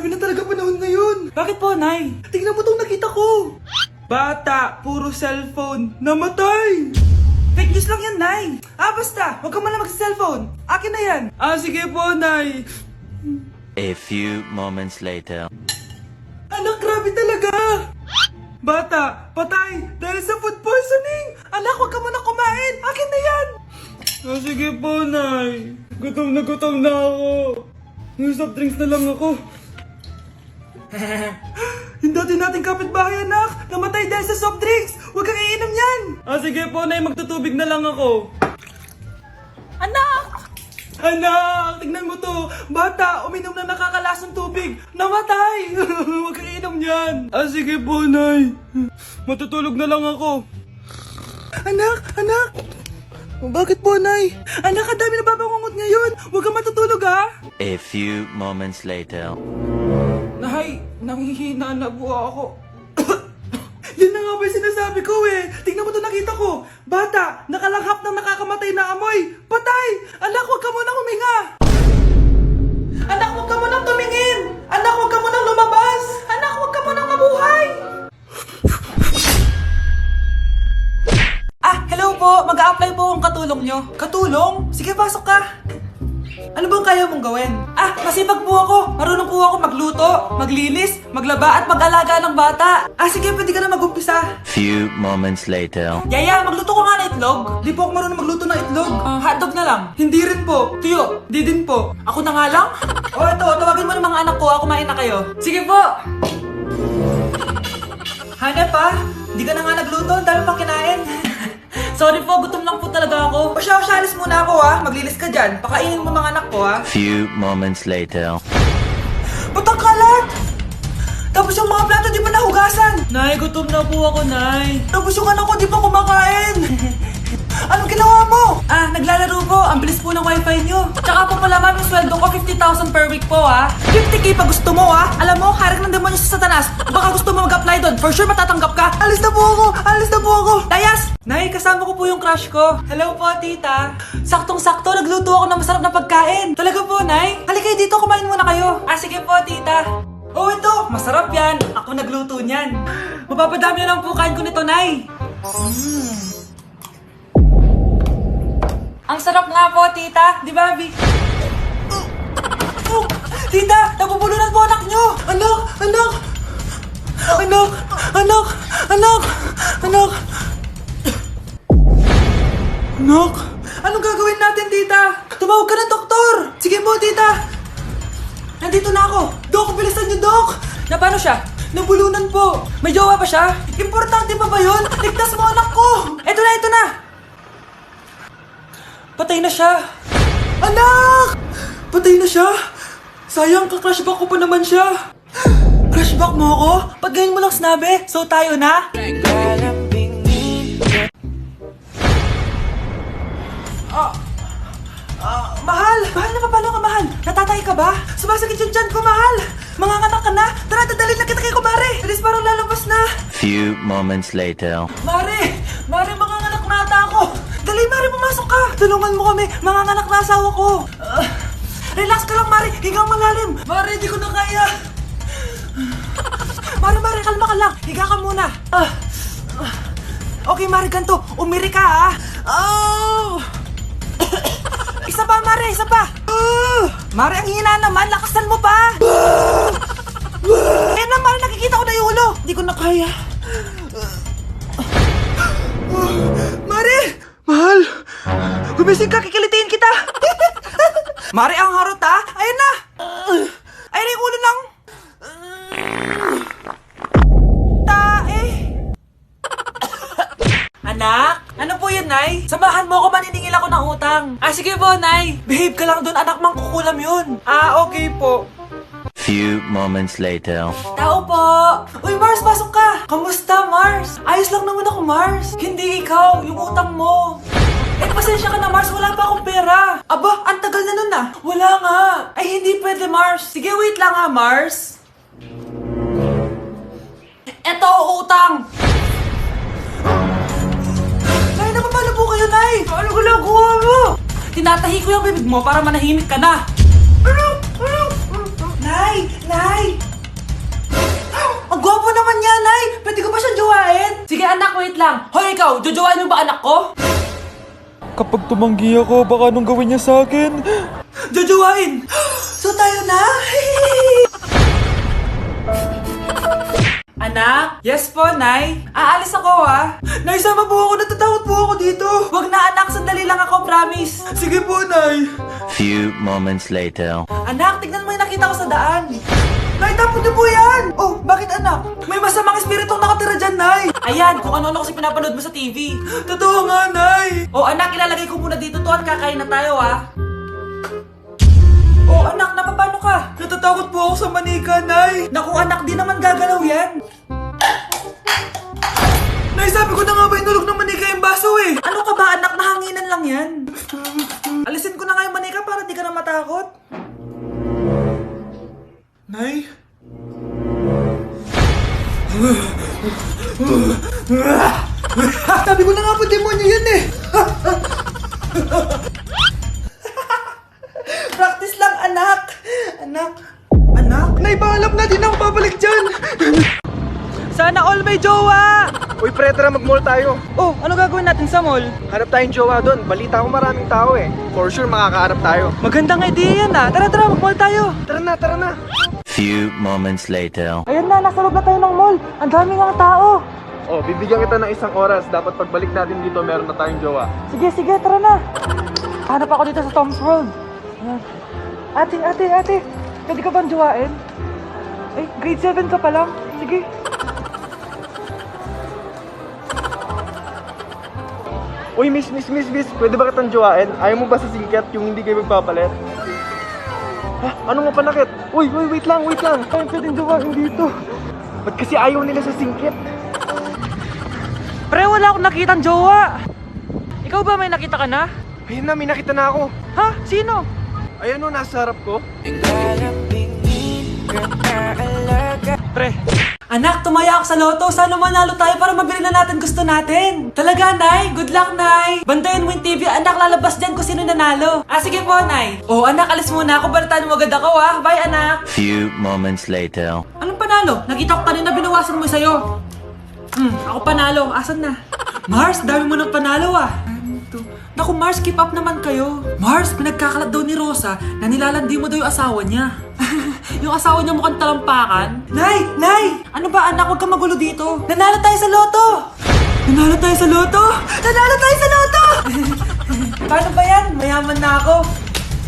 Grabe na talaga panahon ngayon. Bakit po, Nay? Tingnan mo tong nakita ko. Bata, puro cellphone, namatay. Fake news lang yan, Nay. Basta, huwag ka man lang mag-cellphone. Akin na yan. Sige po, Nay. A few moments later. Anak, grabe talaga. Bata, patay dahil sa food poisoning. Anak, huwag ka muna kumain. Akin na yan. Sige po, Nay. Gutom na ako. Soft drinks na lang ako. Yung dati nating kapitbahay, anak. Namatay dahil sa soft drinks. Huwag kang iinom yan. Sige po, Nay. Magtutubig na lang ako. Anak! Anak, tignan mo to. Bata, uminom na nakakalasang tubig. Namatay. Huwag kang iinom yan. Sige po, Nay. Matutulog na lang ako. Anak. Bakit po, Nay? Anak, ang dami na babangungot ngayon. Huwag kang matutulog, ha? A few moments later. Nay, nangihina na po ako. Yan na nga ba yung sinasabi ko eh. Tingnan mo to, nakita ko. Bata, nakalanghap ng nakakamatay na amoy. Patay! Anak, huwag ka munang huminga. Anak, huwag ka munang tumingin. Anak, huwag ka munang lumabas. Anak, huwag ka munang mabuhay. Hello po. Mag-a-apply po akong katulong nyo. Katulong? Sige, pasok ka. Ano bang kaya mong gawin? Masipag po ako. Marunong po ako magluto, maglinis, maglaba at mag-alaga ng bata. Sige, pwede ka na mag-umpisa. Few moments later. Yaya, magluto ko nga ng itlog. Di po ako marunong magluto ng itlog. Hotdog na lang. Hindi rin po. Tuyo, di din po. Ako na nga lang? Ito, tawagin mo ng mga anak ko. Kumain na kayo. Sige po. Hanep di ka na nga nagluto. Ang dami pang kinain. Sorry po, gutom lang po talaga ako. Alis muna ako maglilis ka dyan. Pakainin mo mga anak ko Few moments later. Ba't ang kalat? Tapos yung mga plato di pa nahugasan. Nay, gutom na po ako, Nay. Tapos yung anak ko di pa kumakain. Anong ginawa mo? Naglalaro po. Ang bilis po ng wifi nyo. Tsaka po pala ma'am, yung sweldo ko 50,000 per week po 50k pa gusto mo Alam mo, harik ng demonyo sa Satanas. Baka gusto mo mag-apply doon. For sure matatanggap ka. Alis na po ako. Dayas! Nay, kasama ko po yung crush ko. Hello po, tita. Saktong-sakto, nagluto ako ng masarap na pagkain. Talaga po, Nay? Halika dito, kumain muna kayo. Sige po, tita. Ito, masarap yan. Ako nagluto niyan. Mapapadami na lang po kain ko nito, Nay. Ang sarap nga po, tita. Di ba, Bi? Tita, nabubulunan po anak nyo. Anak, anong gagawin natin, tita? Tumawag ka ng doktor. Sige po, tita. Nandito na ako. Dok, bilisan niyo, Dok. Na paano siya? Nabulunan po. May jowa ba siya? Importante pa ba yun? Ligtas mo anak ko. Ito na. Patay na siya. Anak! Patay na siya? Sayang, ka-crushback ko pa naman siya. Crushback mo ako? Pag ganyan mo lang sinabi, so tayo na? Mahal! Mahal, napapalo ka, mahal! Natatay ka ba? Sumasakit yung tiyan ko, mahal! Manganganak ka na? Tara, dadalhin na kita kay kumare! Alis, parang lalabas na! Few moments later. Mare, manganganak na ata ako! Dali, Mare, pumasok ka! Tulungan mo kami, manganganak na asawa ko! Relax ka lang, Mare, higang malalim! Mare, di ko na kaya! Mare, kalma ka lang, higa ka muna! Okay, Mare, ganito, umiri ka, Isa pa, Mare, isa pa! Mare, ang hina naman, lakasan mo pa! Ayan na, Mare, nakikita ko na yung ulo! Di ko na kaya. Mare! Mahal! Gumising ka, kikilitiin kita! Mare, ang harot Ayan na! Ayan yung ulo ng... Tae! Anak? Ano po yun, Nay? Samahan mo ako, maniningil ako ng utang. Sige po, Nay. Behave ka lang doon, anak, mangkukulam yun. Okay po. Few moments later. Tao po! Uy, Mars, pasok ka! Kamusta, Mars? Ayos lang naman ako, Mars. Hindi ikaw, yung utang mo. Pasensya ka na, Mars. Wala pa akong pera. Aba, ang tagal na nun Wala nga. Ay, hindi pwede, Mars. Sige, wait lang Mars. Eto, utang. Nay, napapalo po kayo, Nay. Ano ginagawa mo? Tinatahi ko yung bibig mo para manahimik ka na. Nay! anak, wait lang. Hoy, ikaw, jojowain mo ba anak ko? Kapag tumanggi ako, baka anong gawin niya sa akin? Jojowain! So tayo na? Anak? Yes po, Nay. Aalis ako, ha? Nay, sama po ako. Natatakot po ako dito. Wag na, anak. Sandali lang ako, promise. Sige po, Nay. Few moments later. Anak, tignan mo yung nakita ko sa daan. Nay, tapon niyo po yan! Oh, bakit anak? May masamang espiritong nakatira dyan, Nay! Ayan, kung ano-ano kasi pinapanood mo sa TV. Totoo nga, Nay! Oh, anak, ilalagay ko muna dito to at kakain na tayo, ha? Oh, anak, napapano ka? Natatakot po ako sa manika, Nay! Naku, anak, di naman gagalaw yan! Nay, sabi ko na nga ba inulog ng manika yung baso, eh! Ano ka ba, anak? Nahanginan lang yan! Alisin ko na nga yung manika para di ka na matakot. Nay? Sabi ko na nga po, demonyo yan eh! Practice lang, anak! Anak? Anak? Nay, paalam na, di na ako babalik dyan! Sana all may jowa! Uy, pre, tara mag-mall tayo. Oh, ano gagawin natin sa mall? Hanap tayong jowa doon. Balita ko maraming tao eh. For sure, makakaharap tayo. Magandang idea yan ah! Tara, tara, mag-mall tayo! Tara na, tara na. Few moments later. Ayun na, nasa loob na tayo ng mall! Ang daming ang tao! Oh, bibigyan kita ng isang oras. Dapat pagbalik natin dito, meron na tayong jowa. Sige, sige, tara na! Hanap ako dito sa Tom's World. Ayan. Ate, pwede ka bang jowain? Eh, grade 7 ka pa lang. Sige. Uy, miss, pwede ba kitang jowain? Ayaw mo ba sa singket yung hindi kayo magpapalit? Ha? Ano nga panakit? Uy, wait lang. Ayaw pwedeng jowain dito. Ba't kasi ayaw nila sa singket? Pre, wala akong nakitang jowa. Ikaw ba may nakita ka na? Ayun na, may nakita na ako. Ha? Sino? Ayan o, nasa harap ko. Pre. Anak, tumaya ako sa loto. Sana manalo tayo para mabili na natin gusto natin. Talaga, Nay? Good luck, Nay. Bantayan mo yung TV. Anak, lalabas dyan kung sino nanalo. Ah, sige po, Nay. Oh, anak, alis muna ako. Balitaan mo agad ako, ha? Bye, anak. Few moments later. Anong panalo? Nakita ko kanina binawasan mo sa'yo. Ako panalo. Asan na? Mars, dami mo ng panalo, ah. Naku, Mars, keep up naman kayo. Mars, pinagkakalat daw ni Rosa na nilalandi mo daw yung asawa niya. Yung asawa niya mukhang talampakan. Nay! Ano ba, anak? Huwag kang magulo dito. Nanalo tayo sa loto! Nanalo tayo sa loto! Paano ba yan? Mayaman na ako.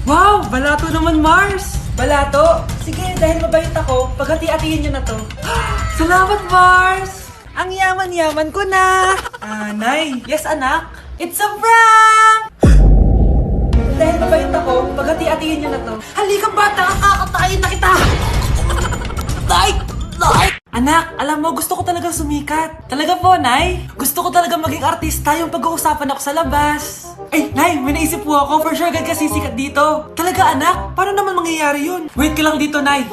Wow, balato naman, Mars. Balato? Sige, dahil mabait ako, paghati-hatiin niyo na to. Salamat, Mars! Ang yaman-yaman ko na. Nay. Yes, anak? It's a prank! Dahil mabait ako, paghati-hatiin niyo na to. Halika bata, kakatayin na kita! Nay! Anak, alam mo, gusto ko talagang sumikat. Talaga po, Nay? Gusto ko talagang maging artista yung pag-uusapan ako sa labas. Ay, Nay, may naisip po ako. For sure, agad ka sisikat dito. Talaga, anak? Paano naman mangyayari yun? Wait ka lang dito, Nay.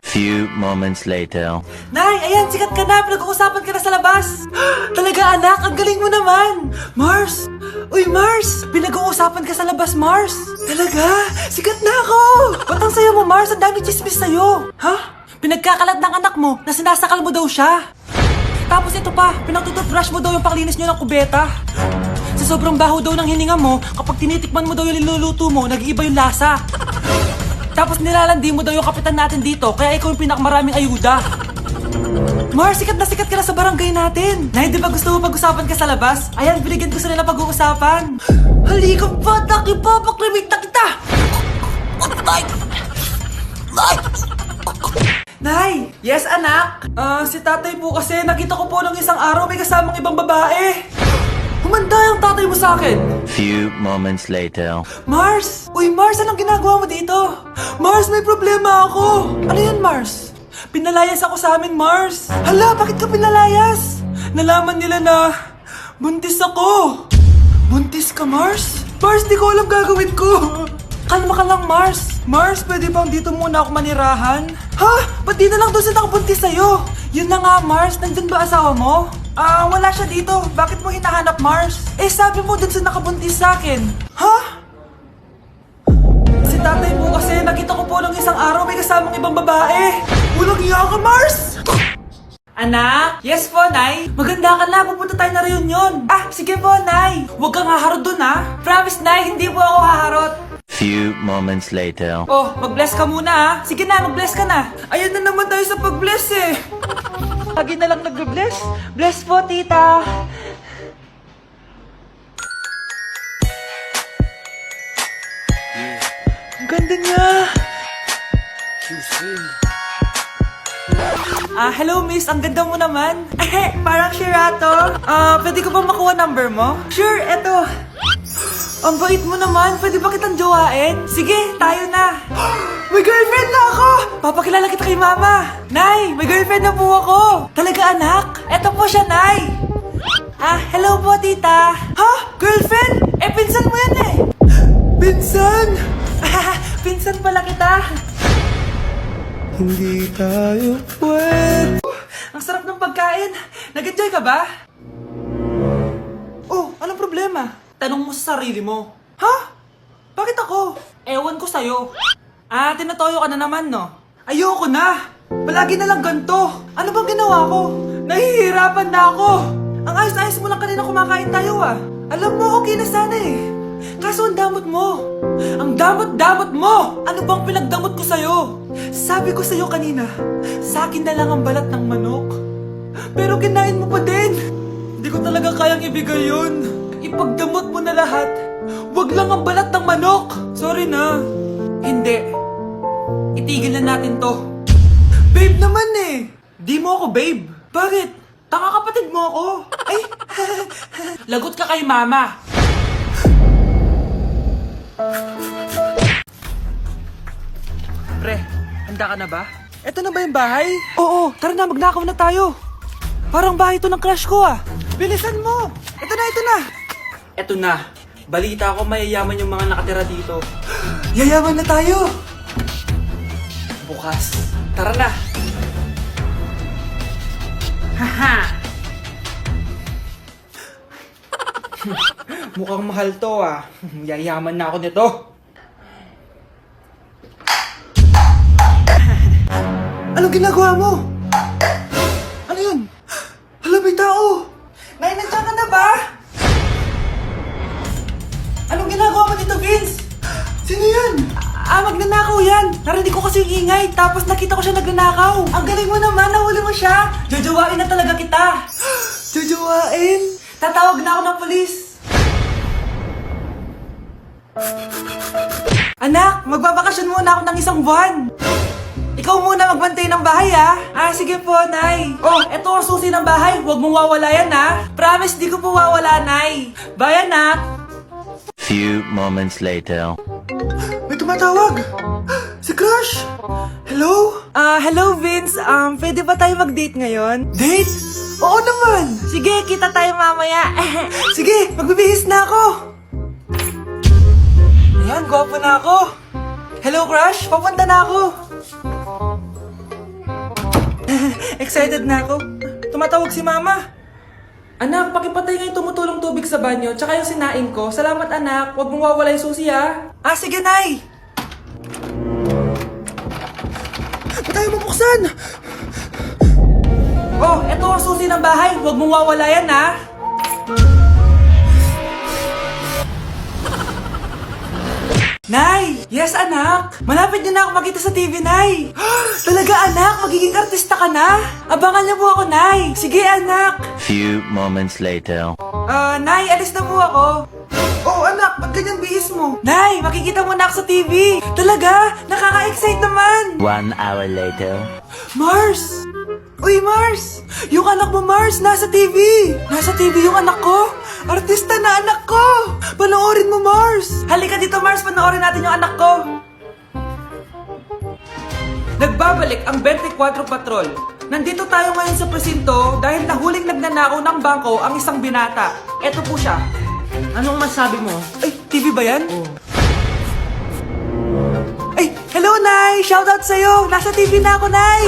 Few moments later. Nay, ayan, sikat ka na. Pinag-uusapan ka na sa labas. Talaga, anak, ang galing mo naman. Mars! Uy, Mars! Pinag-uusapan ka sa labas, Mars. Talaga? Sikat na ako! Ba't ang sayo mo, Mars? Ang dami chismis sa'yo. Ha? Pinagkakalat ng anak mo na sinasakal mo daw siya. Tapos ito pa, pinagtututbrush mo daw yung paklinis nyo ng kubeta. Sa sobrang baho daw ng hininga mo, kapag tinitikman mo daw yung niluluto mo, nag-iiba yung lasa. Tapos nilalandi mo daw yung kapitan natin dito, kaya ikaw yung pinakamaraming ayuda. Mars, sikat ka na sa barangay natin. Nay, di ba gusto mo pag-usapan ka sa labas? Ayan, binigyan ko sila pag-uusapan. Halika pa, pakrimit na kita! Nay! Yes, anak? Si tatay po kasi nakita ko po nung isang araw may kasamang ibang babae. Humanda yung tatay mo sa akin. Few moments later. Mars! Uy, Mars, anong ginagawa mo dito? Mars, may problema ako. Ano yan, Mars? Pinalayas ako sa amin, Mars. Hala, bakit ka pinalayas? Nalaman nila na buntis ako. Buntis ka, Mars? Mars, di ko alam gagawin ko. Kalma ka lang, Mars. Mars, pwede bang dito muna ako manirahan? Ha? Ba't di na lang doon sa nakabuntis sa'yo? Yun na nga, Mars. Nandun ba asawa mo? Wala siya dito. Bakit mo hinahanap, Mars? Eh, sabi mo dun sa nakabuntis sa akin. Ha? Si tatay mo kasi nakita ko po nung isang araw may kasamang ibang babae. Walang iya ka, Mars! Anak? Yes po, Nay. Maganda ka na, pupunta tayo na reunion. Ah, sige po, Nay. Huwag kang haharot dun, ha? Promise, Nay, hindi po ako haharot. Few moments later. Oh, mag-bless ka muna, ha? Sige na, mag-bless ka na. Ayun na naman tayo sa pag-bless, eh. Lagi na lang nag-bless. Bless po, tita. Ang ganda niya. Hello miss, ang ganda mo naman. Parang Sherato. Pwede ko ba makuha number mo? Sure, eto. Ang bait mo naman, pwede ba kitang jowain? Sige, tayo na. May girlfriend na ako! Papakilala kita kay mama. Nay, may girlfriend na po ako. Talaga anak? Eto po siya, Nay. Hello po tita. Ha? Girlfriend? Pinsan mo yan eh. Pinsan? Pinsan pala kita. Hindi tayo pwede. Ang sarap ng pagkain. Nag-enjoy ka ba? Oh, anong problema? Tanong mo sa sarili mo. Ha? Bakit ako? Ewan ko sa'yo. Tinatoyo ka na naman, no? Ayoko na. Palagi na lang ganito. Ano bang ginawa ko? Nahihirapan na ako. Ang ayos-ayos mo lang kanina kumakain tayo, Alam mo, okay na sana eh. Kaso ang damot mo. Ang damot-damot mo! Ano bang pinagdamot ko sa'yo? Sabi ko sa'yo kanina, sa akin na lang ang balat ng manok. Pero kinain mo pa din. Hindi ko talaga kayang ibigay yun. Ipagdamot mo na lahat. Wag lang ang balat ng manok. Sorry na. Hindi. Itigil na natin to. Babe naman eh. Di mo ako babe. Bakit? Tanga kapatid mo ako. Ay, lagot ka kay mama. Pre, handa ka na ba? Eto na ba yung bahay? Oo, tara na, magnakaw na tayo. Parang bahay to ng crush ko Bilisan mo! Eto na, eto na! Eto na. Balita ko mayayaman yung mga nakatira dito. Yayaman na tayo! Bukas. Tara na! Haha! Mukhang mahal to Yayaman na ako nito. Anong ginagawa mo? Ano yun? Hala, may tao! Nay, nandiyan ka na ba? Anong ginagawa mo dito, Vince? Sino yan? Magnanakaw yan. Narinig ko kasi yung ingay, tapos nakita ko siya nagnanakaw. Ang galing mo naman, nahuli mo siya. Jojowain na talaga kita. Jojowain? Tatawag na ako ng polis. Anak, magbabakasyon muna ako ng 1 buwan. Ikaw muna magbantay ng bahay, sige po, Nay. Oh, eto ang susi ng bahay. Huwag mong wawala yan, Promise, di ko po wawala, Nay. Bye, anak. Few moments later. May tumatawag. Si Crush. Hello? Hello, Vince. Pwede ba tayo mag-date ngayon? Date? Oo naman. Sige, kita tayo mamaya. Sige, magbibihis na ako. Ayan, gwapo na ako. Hello, Crush. Papunta na ako. Excited na ako. Tumatawag si Mama. Anak, pakipatay nga yung tumutulong tubig sa banyo, tsaka yung sinain ko. Salamat, anak. Huwag mong wawala yung susi, sige, Nay. Ba't tayo mabuksan? Oh, eto ang susi ng bahay. Huwag mong wawala yan, Nay! Yes, anak! Malapit niyo na ako makita sa TV, Nay! Talaga, anak! Magiging artista ka na! Abangan niyo po ako, Nay! Sige, anak! Few moments later. Nay, alis na po ako. Oh, anak! Ba't ganyan bihis mo? Nay, makikita mo na ako sa TV! Talaga? Nakaka-excite naman! 1 hour later. Mars! Uy, Mars! Yung anak mo, Mars, nasa TV! Nasa TV yung anak ko! Artista na anak ko! Panoorin mo, Mars! Halika dito, Mars, panoorin natin yung anak ko! Nagbabalik ang 24 Patrol. Nandito tayo ngayon sa presinto dahil nahuling nagnanakaw ng bangko ang isang binata. Eto po siya. Anong masabi mo? Ay, TV ba yan? Oh. Ay, hello, Nay! Shoutout sa'yo! Nasa TV na ako, Nay!